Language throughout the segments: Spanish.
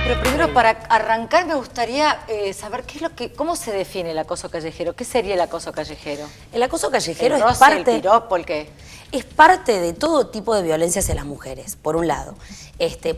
Pero primero, para arrancar, me gustaría saber cómo se define el acoso callejero. ¿Qué sería el acoso callejero? El acoso callejero ¿El es roce, parte... el piropo, el qué? Es parte de todo tipo de violencia hacia las mujeres, por un lado.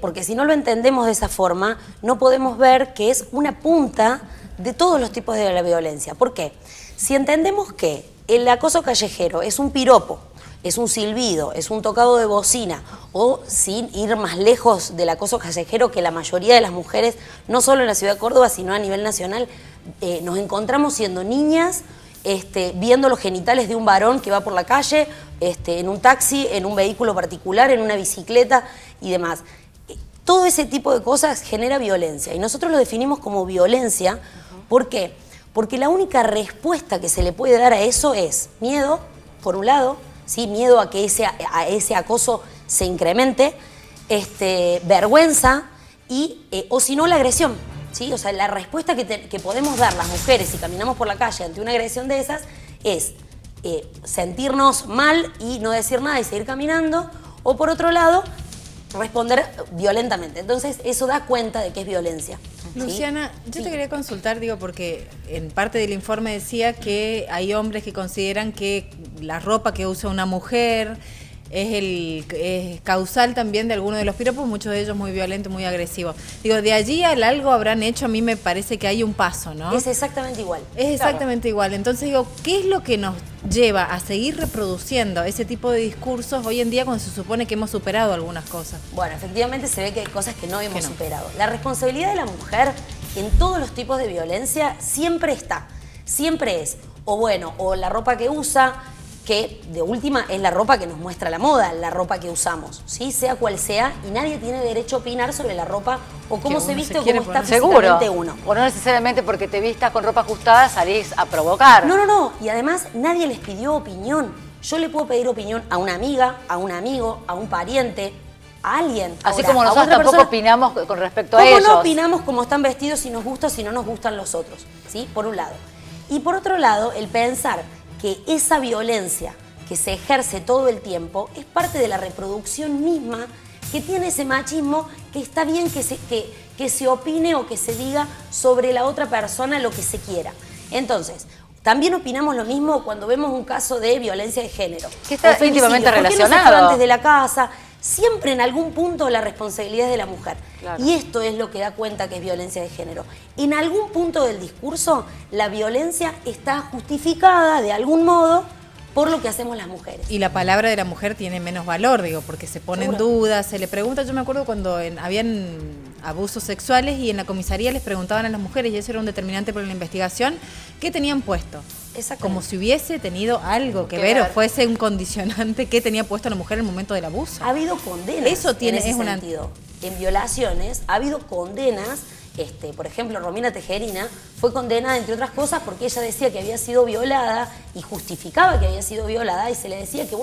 Porque si no lo entendemos de esa forma, no podemos ver que es una punta de todos los tipos de la violencia. ¿Por qué? Si entendemos que el acoso callejero es un piropo, es un silbido, es un tocado de bocina, o sin ir más lejos del acoso callejero, que la mayoría de las mujeres, no solo en la ciudad de Córdoba, sino a nivel nacional, nos encontramos siendo niñas, viendo los genitales de un varón que va por la calle, en un taxi, en un vehículo particular, en una bicicleta y demás. Todo ese tipo de cosas genera violencia y nosotros lo definimos como violencia. ¿Por qué? Porque la única respuesta que se le puede dar a eso es miedo, por un lado, ¿sí? Miedo a que ese acoso se incremente, vergüenza y, o si no, la agresión. ¿Sí? O sea, la respuesta que podemos dar las mujeres si caminamos por la calle ante una agresión de esas es sentirnos mal y no decir nada y seguir caminando, o por otro lado, responder violentamente. Entonces, eso da cuenta de que es violencia. Luciana, ¿sí? yo te quería consultar, porque en parte del informe decía que hay hombres que consideran que la ropa que usa una mujer es causal también de algunos de los piropos, muchos de ellos muy violentos, muy agresivos. De allí al algo habrán hecho, a mí me parece que hay un paso, ¿no? Es exactamente igual. Es exactamente igual. Entonces ¿qué es lo que nos lleva a seguir reproduciendo ese tipo de discursos hoy en día cuando se supone que hemos superado algunas cosas? Bueno, efectivamente se ve que hay cosas que no hemos superado. La responsabilidad de la mujer en todos los tipos de violencia siempre está. Siempre es, o la ropa que usa, que de última es la ropa que nos muestra la moda, la ropa que usamos, ¿sí? Sea cual sea, y nadie tiene derecho a opinar sobre la ropa o cómo se viste o cómo está físicamente uno. O no necesariamente porque te vistas con ropa ajustada salís a provocar. No. Y además nadie les pidió opinión. Yo le puedo pedir opinión a una amiga, a un amigo, a un pariente, a alguien. Así como nosotros tampoco opinamos con respecto a ellos. ¿Cómo no opinamos cómo están vestidos, si nos gusta o si no nos gustan los otros? ¿Sí? Por un lado. Y por otro lado, el pensar que esa violencia que se ejerce todo el tiempo es parte de la reproducción misma que tiene ese machismo, que está bien que se opine o que se diga sobre la otra persona lo que se quiera. Entonces, también opinamos lo mismo cuando vemos un caso de violencia de género. Que está íntimamente relacionado. ¿Por qué no se fue antes de la casa? Siempre en algún punto la responsabilidad es de la mujer. Claro. Y esto es lo que da cuenta que es violencia de género. En algún punto del discurso, la violencia está justificada de algún modo por lo que hacemos las mujeres. Y la palabra de la mujer tiene menos valor, porque se pone en duda, se le pregunta. Yo me acuerdo cuando habían abusos sexuales y en la comisaría les preguntaban a las mujeres, y eso era un determinante para la investigación, ¿qué tenían puesto? Como si hubiese tenido algo que ver o fuese un condicionante que tenía puesto la mujer en el momento del abuso. Ha habido condenas. Eso tiene, en ese sentido. En violaciones ha habido condenas. Por ejemplo, Romina Tejerina fue condenada, entre otras cosas, porque ella decía que había sido violada y justificaba que había sido violada, y se le decía que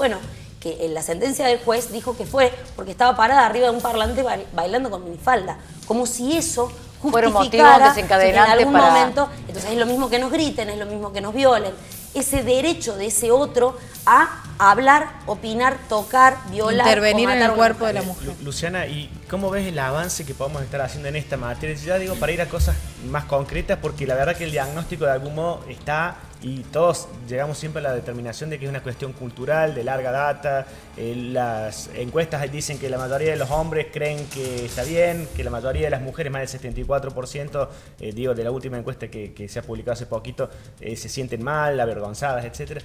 en la sentencia del juez dijo que fue porque estaba parada arriba de un parlante bailando con minifalda, como si eso justificara en algún momento. Entonces es lo mismo que nos griten, es lo mismo que nos violen. Ese derecho de ese otro a hablar, opinar, tocar, violar, intervenir en el cuerpo de la mujer. Luciana, ¿y cómo ves el avance que podemos estar haciendo en esta materia? Ya digo, para ir a cosas más concretas, porque la verdad que el diagnóstico de algún modo está, y todos llegamos siempre a la determinación de que es una cuestión cultural, de larga data. Las encuestas dicen que la mayoría de los hombres creen que está bien, que la mayoría de las mujeres, más del 74%, de la última encuesta que se ha publicado hace poquito, se sienten mal, avergonzadas, etc.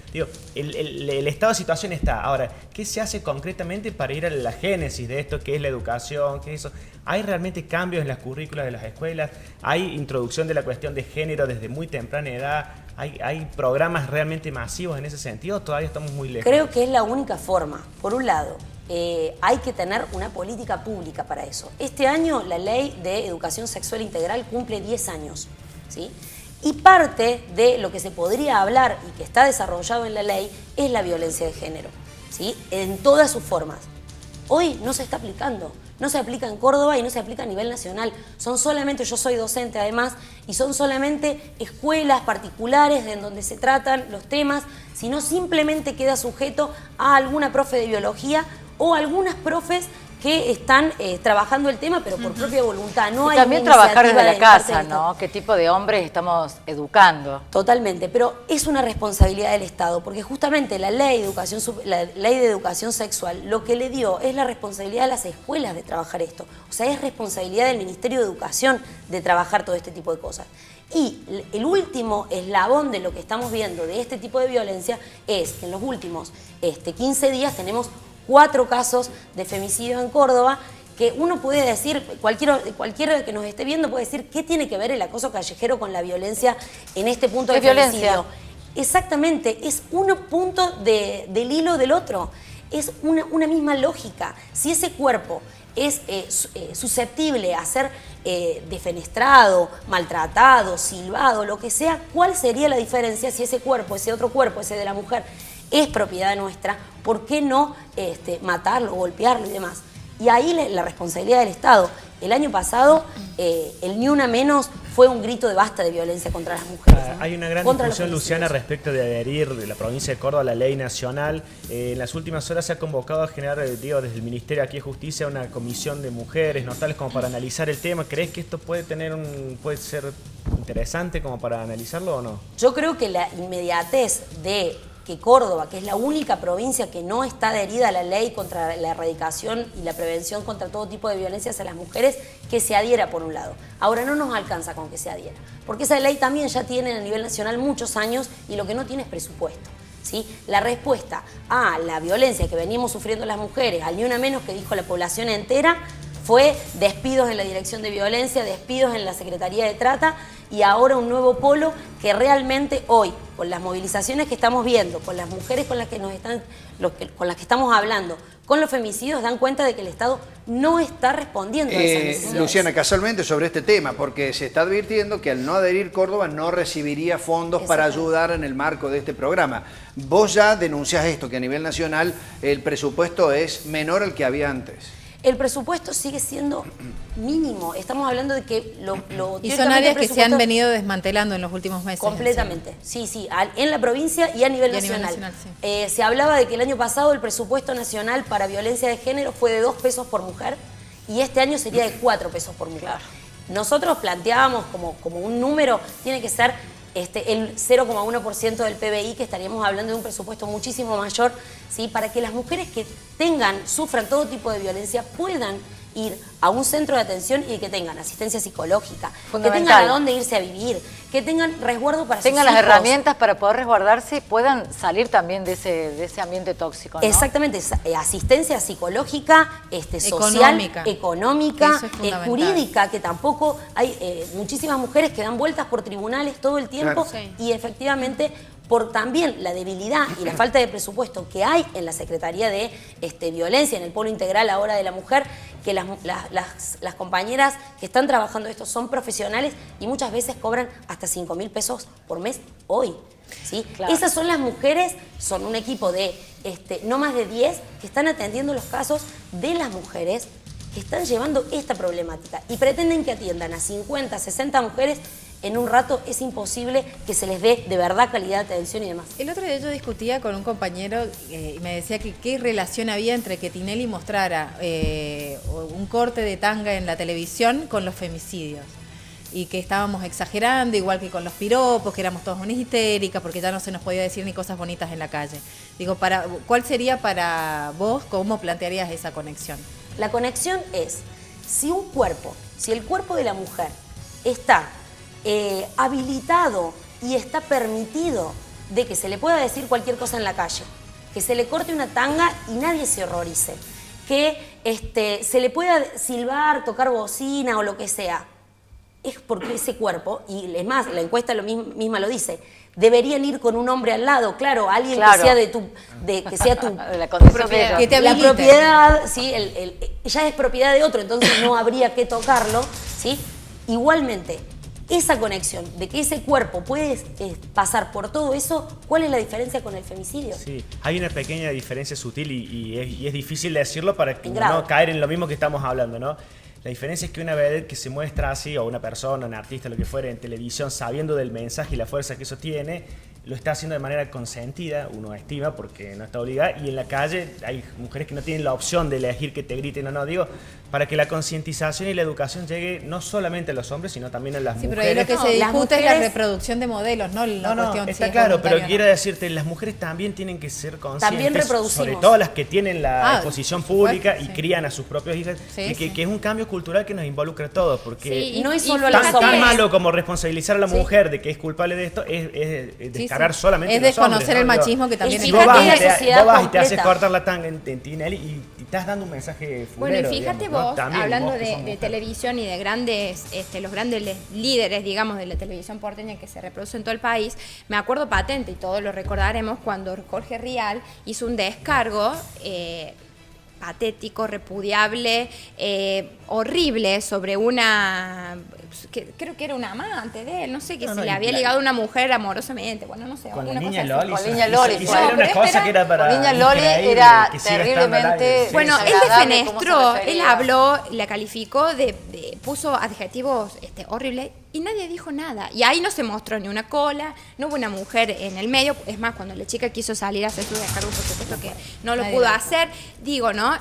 El estado de situación está. Ahora, ¿qué se hace concretamente para ir a la génesis de esto? ¿Qué es la educación? ¿Qué es eso? ¿Hay realmente cambios en las currículas de las escuelas? ¿Hay introducción de la cuestión de género desde muy temprana edad? ¿Hay programas realmente masivos en ese sentido? Todavía estamos muy lejos. Creo que es la única forma. Por un lado, hay que tener una política pública para eso. Este año la Ley de Educación Sexual Integral cumple 10 años, ¿sí? Y parte de lo que se podría hablar y que está desarrollado en la ley es la violencia de género, ¿sí? En todas sus formas. Hoy no se está aplicando. No se aplica en Córdoba y no se aplica a nivel nacional. Son solamente, yo soy docente además, y son solamente escuelas particulares en donde se tratan los temas, sino simplemente queda sujeto a alguna profe de biología o algunas profes que están trabajando el tema, pero por propia voluntad. No hay también una trabajar desde iniciativa la de parte casa, del Estado. ¿no? ¿Qué tipo de hombres estamos educando? Totalmente, pero es una responsabilidad del Estado, porque justamente la ley de educación sexual lo que le dio es la responsabilidad de las escuelas de trabajar esto. O sea, es responsabilidad del Ministerio de Educación de trabajar todo este tipo de cosas. Y el último eslabón de lo que estamos viendo de este tipo de violencia es que en los últimos 15 días tenemos 4 casos de femicidio en Córdoba, que uno puede decir, cualquiera que nos esté viendo puede decir, ¿qué tiene que ver el acoso callejero con la violencia en este punto de femicidio? Violencia. Exactamente, es un punto del hilo del otro, es una misma lógica. Si ese cuerpo es susceptible a ser defenestrado, maltratado, silbado, lo que sea, ¿cuál sería la diferencia si ese cuerpo, ese otro cuerpo, ese de la mujer, es propiedad nuestra? ¿Por qué no matarlo, golpearlo y demás? Y ahí la responsabilidad del Estado. El año pasado, el Ni Una Menos fue un grito de basta de violencia contra las mujeres. Hay una gran Contra discusión, los Luciana, femicidios. respecto de adherir de la provincia de Córdoba a la ley nacional. En las últimas horas se ha convocado a generar, desde el Ministerio aquí de Justicia, una comisión de mujeres notables como para analizar el tema. ¿Crees que esto puede ser interesante como para analizarlo o no? Yo creo que la inmediatez de que Córdoba, que es la única provincia que no está adherida a la ley contra la erradicación y la prevención contra todo tipo de violencias a las mujeres, que se adhiera por un lado. Ahora no nos alcanza con que se adhiera, porque esa ley también ya tiene a nivel nacional muchos años y lo que no tiene es presupuesto. ¿Sí? La respuesta a la violencia que venimos sufriendo las mujeres, al Ni Una Menos que dijo la población entera, fue despidos en la Dirección de Violencia, despidos en la Secretaría de Trata y ahora un nuevo polo que realmente hoy, con las movilizaciones que estamos viendo, con las mujeres con las que con las que estamos hablando, con los femicidios, dan cuenta de que el Estado no está respondiendo a esas necesidades. Luciana, casualmente sobre este tema, porque se está advirtiendo que al no adherir Córdoba no recibiría fondos para ayudar en el marco de este programa. Vos ya denunciás esto, que a nivel nacional el presupuesto es menor al que había antes. El presupuesto sigue siendo mínimo. Estamos hablando de que Y son áreas que se han venido desmantelando en los últimos meses. Completamente, sí, en la provincia y a nivel nacional. Sí. Se hablaba de que el año pasado el presupuesto nacional para violencia de género fue de 2 pesos por mujer y este año sería de 4 pesos por mujer. Claro. Nosotros planteábamos como un número, tiene que ser el 0,1% del PBI, que estaríamos hablando de un presupuesto muchísimo mayor, ¿sí? Para que las mujeres que sufran todo tipo de violencia puedan ir a un centro de atención y que tengan asistencia psicológica, que tengan a dónde irse a vivir, que tengan resguardo para sus hijos. Tengan las herramientas para poder resguardarse y puedan salir también de ese ambiente tóxico, ¿no? Exactamente, asistencia psicológica, social, económica, jurídica, que tampoco hay muchísimas mujeres que dan vueltas por tribunales todo el tiempo, claro. Sí. Y efectivamente por también la debilidad y la falta de presupuesto que hay en la Secretaría de Violencia, en el Polo Integral ahora de la Mujer, que las compañeras que están trabajando esto son profesionales y muchas veces cobran hasta 5.000 pesos por mes hoy. ¿Sí? Claro. Esas son las mujeres, son un equipo de no más de 10 que están atendiendo los casos de las mujeres que están llevando esta problemática y pretenden que atiendan a 50, 60 mujeres en un rato. Es imposible que se les dé de verdad calidad de atención y demás. El otro día yo discutía con un compañero y me decía que qué relación había entre que Tinelli mostrara un corte de tanga en la televisión con los femicidios. Y que estábamos exagerando, igual que con los piropos, que éramos todas unas histéricas, porque ya no se nos podía decir ni cosas bonitas en la calle. Digo, ¿cuál sería para vos, cómo plantearías esa conexión? La conexión es, si el cuerpo de la mujer está habilitado y está permitido de que se le pueda decir cualquier cosa en la calle, que se le corte una tanga y nadie se horrorice, que se le pueda silbar, tocar bocina o lo que sea, es porque ese cuerpo, y es más, la encuesta misma lo dice, deberían ir con un hombre al lado, claro, alguien que sea tu la condición propiedad, que te la propiedad, ¿sí? Ya es propiedad de otro, entonces no habría que tocarlo, ¿sí? Igualmente, esa conexión de que ese cuerpo puede pasar por todo eso, ¿cuál es la diferencia con el femicidio? Sí, hay una pequeña diferencia sutil y es difícil decirlo para que no caer en lo mismo que estamos hablando, ¿no? La diferencia es que una vedette que se muestra así, o una persona, un artista, lo que fuera, en televisión, sabiendo del mensaje y la fuerza que eso tiene, lo está haciendo de manera consentida, uno estima, porque no está obligada, y en la calle hay mujeres que no tienen la opción de elegir que te griten o no, digo, para que la concientización y la educación llegue no solamente a los hombres, sino también a las Sí, mujeres. pero ahí lo que se Las discute es la mujeres- reproducción de modelos, no la cuestión está si es claro, pero voluntario o no. quiero decirte, las mujeres también tienen que ser conscientes, También reproducimos. sobre todo las que tienen la Ah, exposición por supuesto, pública y sí. crían a sus propios hijos, Sí, de sí. que es un cambio cultural que nos involucra a todos, porque Sí, no es y solo a los tan, hombres. tan malo como responsabilizar a la Sí. mujer de que es culpable de esto es Sí, descargar sí. solamente Es en los hombres, desconocer ¿no? el Digo, machismo que también y si fíjate vos vas, la y te, sociedad vos vas y te haces completa. cortar la tanga en Tinelli y estás dando un mensaje Bueno, y fulero, fíjate digamos, ¿no? vos, También hablando vos que sos de mujer. televisión y de grandes, los grandes líderes, digamos, de la televisión porteña que se reproduce en todo el país, me acuerdo patente, y todos lo recordaremos, cuando Jorge Rial hizo un descargo patético, repudiable, horrible sobre una, creo que era una amante de él, no sé, que No, se no, le y había la- ligado a una mujer amorosamente, bueno, no sé, Con la alguna niña cosa así. Loli. Con Niña Loli Hizo fue. era No, una pero cosa espera, que era para Con Niña Loli increíble, era que siga estando al aire. terriblemente- Sí. Bueno, él desagradable cómo se defenestró, él refería. habló, la calificó, puso adjetivos horribles y nadie dijo nada. Y ahí no se mostró ni una cola, no hubo una mujer en el medio. Es más, cuando la chica quiso salir a hacer su descargo, por supuesto que no lo Nadie pudo lo hizo. hacer. Digo, ¿no?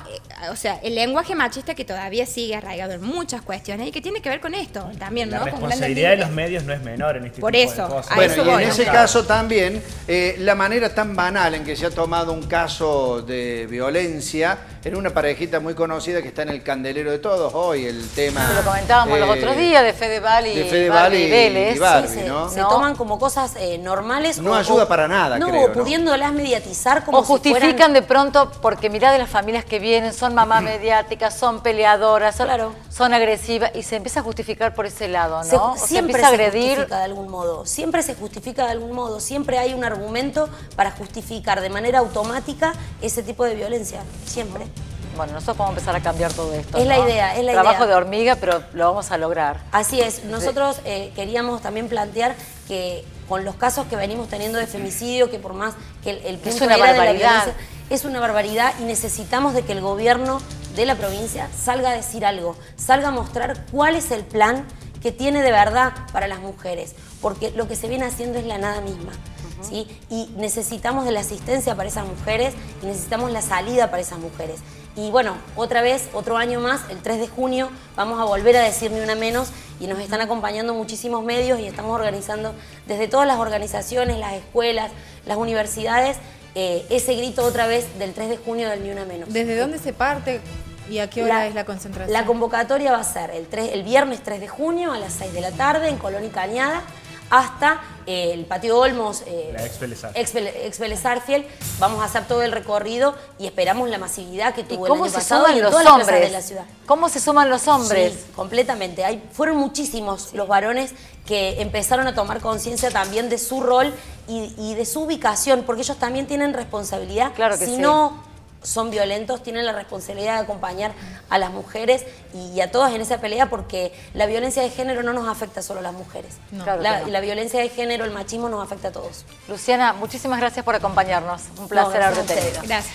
O sea, el lenguaje machista que todavía sigue arraigado en muchas cuestiones y que tiene que ver con esto también, La ¿no? Con grandes responsabilidad de los líderes. medios no es menor en este Por tipo eso, de cosas. a Bueno, eso y en voy. ese Claro. caso también, la manera tan banal en que se ha tomado un caso de violencia en una parejita muy conocida que está en el candelero de todos hoy, el tema... Lo comentábamos los otros días de Fedeval y de Fedeval Barbie y Vélez. Barbie, Sí, ¿no? se ¿No? toman como cosas normales. No ayuda para nada, no, creo, ¿no? pudiéndolas mediatizar como O justifican si fueran... de pronto, porque mirá de las familias que vienen, son mamás mediáticas, son peleadoras, Claro. son agresivas, y se empieza a justificar por ese lado, Se- ¿no? O se siempre empieza a se agredir. justifica de algún modo, siempre se justifica de algún modo, siempre hay un argumento para justificar de manera automática ese tipo de violencia, siempre. Bueno, nosotros podemos empezar a cambiar todo esto. Es la ¿no? idea, es la Trabajo idea. de hormiga, pero lo vamos a lograr. Así es, nosotros queríamos también plantear que con los casos que venimos teniendo de femicidio, que por más que el punto una era de la barbaridad. violencia, es una barbaridad y necesitamos de que el gobierno de la provincia salga a decir algo, salga a mostrar cuál es el plan que tiene de verdad para las mujeres, porque lo que se viene haciendo es la nada misma. ¿Sí? Y necesitamos de la asistencia para esas mujeres y necesitamos la salida para esas mujeres. Y bueno, otra vez, otro año más, el 3 de junio, vamos a volver a decir Ni Una Menos y nos están acompañando muchísimos medios y estamos organizando desde todas las organizaciones, las escuelas, las universidades, ese grito otra vez del 3 de junio del Ni Una Menos. ¿Desde dónde se parte y a qué hora es la concentración? La convocatoria va a ser el viernes 3 de junio a las 6 de la tarde en Colón y Cañada hasta el Patio Olmos, La ex Vélez ex Vélez Arfiel. Vamos a hacer todo el recorrido y esperamos la masividad que ¿Y tuvo el cómo año se pasado y suman en los todas las plazas hombres? de la ciudad. ¿Cómo se suman los hombres? Sí, completamente. Fueron muchísimos los varones que empezaron a tomar conciencia también de su rol y de su ubicación, porque ellos también tienen responsabilidad. Claro que si sí. no son violentos, tienen la responsabilidad de acompañar a las mujeres y a todas en esa pelea, porque la violencia de género no nos afecta solo a las mujeres. No. Claro que no. La violencia de género, el machismo nos afecta a todos. Luciana, muchísimas gracias por acompañarnos. Un placer gracias a haberte ustedes. tenido. Gracias.